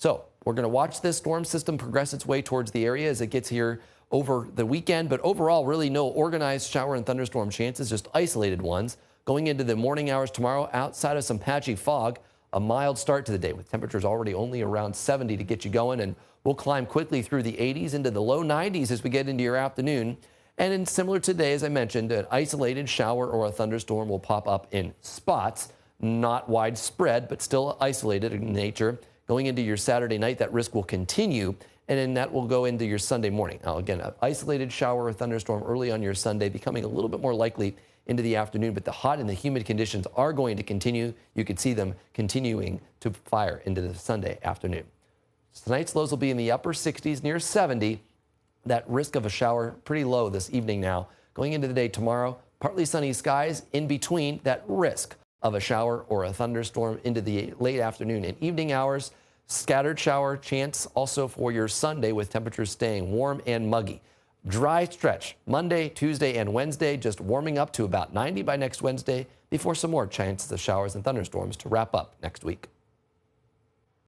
So we're going to watch this storm system progress its way towards the area as it gets here over the weekend. But overall, really no organized shower and thunderstorm chances, just isolated ones. Going into the morning hours tomorrow, outside of some patchy fog, a mild start to the day with temperatures already only around 70 to get you going. And we'll climb quickly through the 80s into the low 90s as we get into your afternoon. And in similar today, as I mentioned, an isolated shower or a thunderstorm will pop up in spots, not widespread, but still isolated in nature. Going into your Saturday night, that risk will continue, and then that will go into your Sunday morning. Now, again, an isolated shower or thunderstorm early on your Sunday, becoming a little bit more likely into the afternoon, but the hot and the humid conditions are going to continue. You could see them continuing to fire into the Sunday afternoon. Tonight's lows will be in the upper 60s, near 70. That risk of a shower pretty low this evening now. Going into the day tomorrow, partly sunny skies in between that risk of a shower or a thunderstorm into the late afternoon and evening hours. Scattered shower chance also for your Sunday with temperatures staying warm and muggy. Dry stretch Monday, Tuesday, and Wednesday, just warming up to about 90 by next Wednesday before some more chances of showers and thunderstorms to wrap up next week.